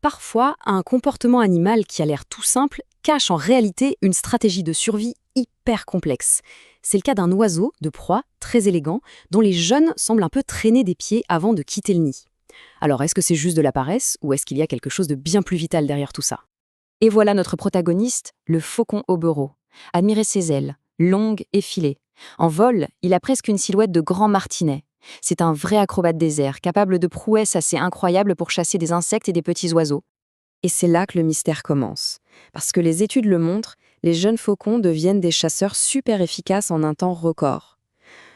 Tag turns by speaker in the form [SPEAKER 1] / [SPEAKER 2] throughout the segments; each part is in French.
[SPEAKER 1] parfois, un comportement animal qui a l'air tout simple cache en réalité une stratégie de survie hyper complexe. C'est le cas d'un oiseau de proie très élégant dont les jeunes semblent un peu traîner des pieds avant de quitter le nid. Alors, est-ce que c'est juste de la paresse ou est-ce qu'il y a quelque chose de bien plus vital derrière tout ça? Et voilà notre protagoniste, le faucon hobereau. Admirez ses ailes, longues et filées. En vol, il a presque une silhouette de grand martinet. C'est un vrai acrobate des airs, capable de prouesses assez incroyables pour chasser des insectes et des petits oiseaux. Et c'est là que le mystère commence. Parce que les études le montrent, les jeunes faucons deviennent des chasseurs super efficaces en un temps record.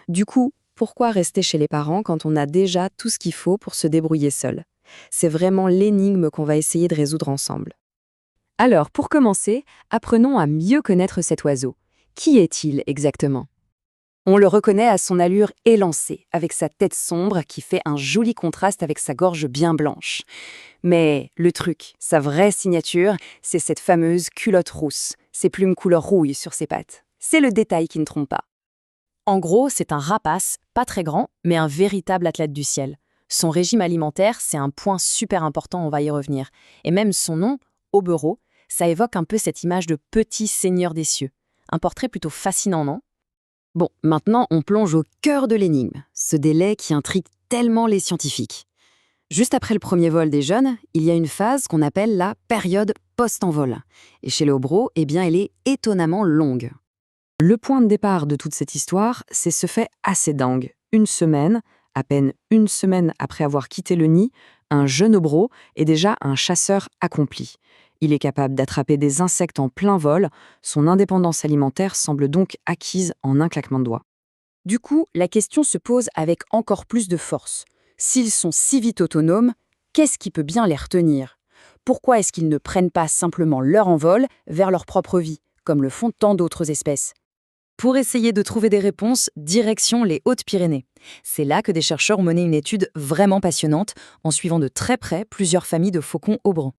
[SPEAKER 1] Du coup, pourquoi rester chez les parents quand on a déjà tout ce qu'il faut pour se débrouiller seul? C'est vraiment l'énigme qu'on va essayer de résoudre ensemble. Alors, pour commencer, apprenons à mieux connaître cet oiseau. Qui est-il exactement? On le reconnaît à son allure élancée, avec sa tête sombre qui fait un joli contraste avec sa gorge bien blanche. Mais le truc, sa vraie signature, c'est cette fameuse culotte rousse, ses plumes couleur rouille sur ses pattes. C'est le détail qui ne trompe pas. En gros, c'est un rapace, pas très grand, mais un véritable athlète du ciel. Son régime alimentaire, c'est un point super important, on va y revenir. Et même son nom, Hobereau, ça évoque un peu cette image de petit seigneur des cieux. Un portrait plutôt fascinant, non? Bon, maintenant on plonge au cœur de l'énigme, ce délai qui intrigue tellement les scientifiques. Juste après le premier vol des jeunes, il y a une phase qu'on appelle la période post-envol. Et chez le hobereau, eh bien, elle est étonnamment longue. Le point de départ de toute cette histoire, c'est ce fait assez dingue. Une semaine, à peine une semaine après avoir quitté le nid, un jeune hobereau est déjà un chasseur accompli. Il est capable d'attraper des insectes en plein vol, son indépendance alimentaire semble donc acquise en un claquement de doigts. Du coup, la question se pose avec encore plus de force. S'ils sont si vite autonomes, qu'est-ce qui peut bien les retenir? Pourquoi est-ce qu'ils ne prennent pas simplement leur envol vers leur propre vie, comme le font tant d'autres espèces? Pour essayer de trouver des réponses, direction les Hautes-Pyrénées. C'est là que des chercheurs ont mené une étude vraiment passionnante, en suivant de très près plusieurs familles de faucons hoberans.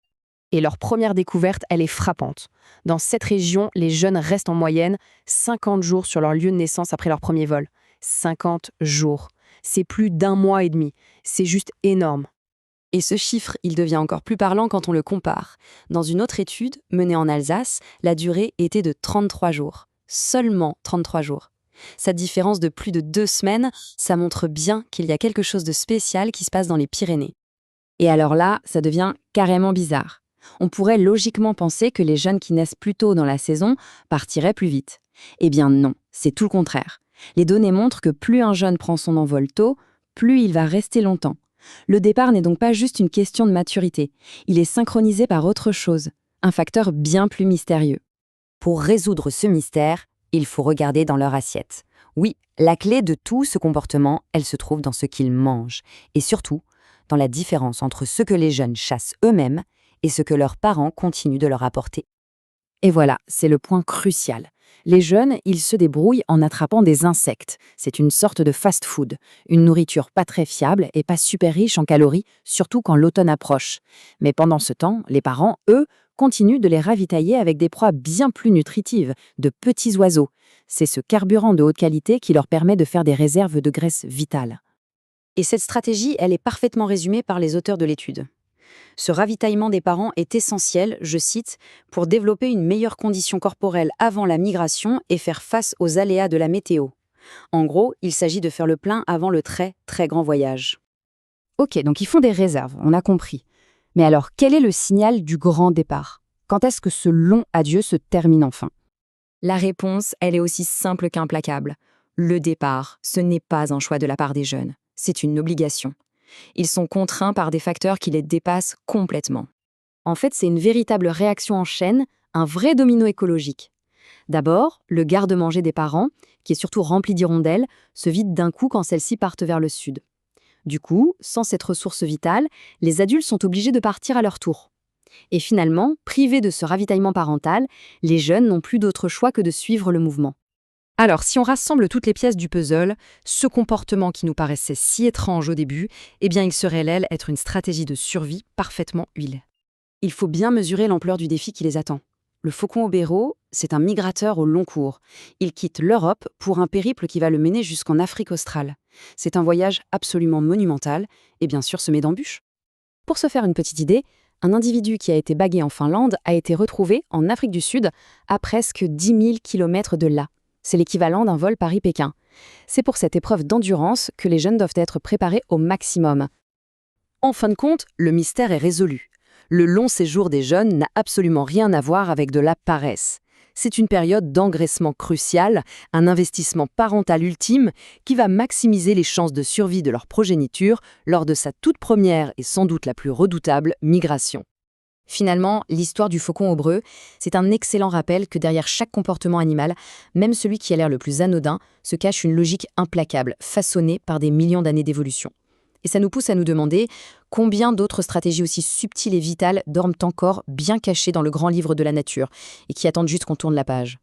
[SPEAKER 1] Et leur première découverte, elle est frappante. Dans cette région, les jeunes restent en moyenne 50 jours sur leur lieu de naissance après leur premier vol. 50 jours. C'est plus d'1 mois et demi. C'est juste énorme. Et ce chiffre, il devient encore plus parlant quand on le compare. Dans une autre étude, menée en Alsace, la durée était de 33 jours. Seulement 33 jours. Cette différence de plus de 2 semaines, ça montre bien qu'il y a quelque chose de spécial qui se passe dans les Pyrénées. Et alors là, ça devient carrément bizarre. On pourrait logiquement penser que les jeunes qui naissent plus tôt dans la saison partiraient plus vite. Eh bien non, c'est tout le contraire. Les données montrent que plus un jeune prend son envol tôt, plus il va rester longtemps. Le départ n'est donc pas juste une question de maturité, il est synchronisé par autre chose, un facteur bien plus mystérieux. Pour résoudre ce mystère, il faut regarder dans leur assiette. Oui, la clé de tout ce comportement, elle se trouve dans ce qu'ils mangent, et surtout dans la différence entre ce que les jeunes chassent eux-mêmes et ce que leurs parents continuent de leur apporter. Et voilà, c'est le point crucial. Les jeunes, ils se débrouillent en attrapant des insectes. C'est une sorte de fast-food, une nourriture pas très fiable et pas super riche en calories, surtout quand l'automne approche. Mais pendant ce temps, les parents, eux, continuent de les ravitailler avec des proies bien plus nutritives, de petits oiseaux. C'est ce carburant de haute qualité qui leur permet de faire des réserves de graisse vitale. Et cette stratégie, elle est parfaitement résumée par les auteurs de l'étude. Ce ravitaillement des parents est essentiel, je cite, pour développer une meilleure condition corporelle avant la migration et faire face aux aléas de la météo. En gros, il s'agit de faire le plein avant le très, très grand voyage. Ok, donc ils font des réserves, on a compris. Mais alors, quel est le signal du grand départ? Quand est-ce que ce long adieu se termine enfin? La réponse, elle est aussi simple qu'implacable. Le départ, ce n'est pas un choix de la part des jeunes, c'est une obligation. Ils sont contraints par des facteurs qui les dépassent complètement. En fait, c'est une véritable réaction en chaîne, un vrai domino écologique. D'abord, le garde-manger des parents, qui est surtout rempli d'hirondelles, se vide d'un coup quand celles-ci partent vers le sud. Du coup, sans cette ressource vitale, les adultes sont obligés de partir à leur tour. Et finalement, privés de ce ravitaillement parental, les jeunes n'ont plus d'autre choix que de suivre le mouvement. Alors, si on rassemble toutes les pièces du puzzle, ce comportement qui nous paraissait si étrange au début, eh bien il se révèle être une stratégie de survie parfaitement huilée. Il faut bien mesurer l'ampleur du défi qui les attend. Le faucon hobereau, c'est un migrateur au long cours. Il quitte l'Europe pour un périple qui va le mener jusqu'en Afrique australe. C'est un voyage absolument monumental et bien sûr semé d'embûches. Pour se faire une petite idée, Un individu qui a été bagué en Finlande a été retrouvé en Afrique du Sud, à presque 10 000 km de là. C'est l'équivalent d'un vol Paris-Pékin. C'est pour cette épreuve d'endurance que les jeunes doivent être préparés au maximum. En fin de compte, le mystère est résolu. Le long séjour des jeunes n'a absolument rien à voir avec de la paresse. C'est une période d'engraissement cruciale, un investissement parental ultime qui va maximiser les chances de survie de leur progéniture lors de sa toute première et sans doute la plus redoutable migration. Finalement, l'histoire du faucon aubreux, c'est un excellent rappel que derrière chaque comportement animal, même celui qui a l'air le plus anodin, se cache une logique implacable, façonnée par des millions d'années d'évolution. Et ça nous pousse à nous demander combien d'autres stratégies aussi subtiles et vitales dorment encore bien cachées dans le grand livre de la nature et qui attendent juste qu'on tourne la page.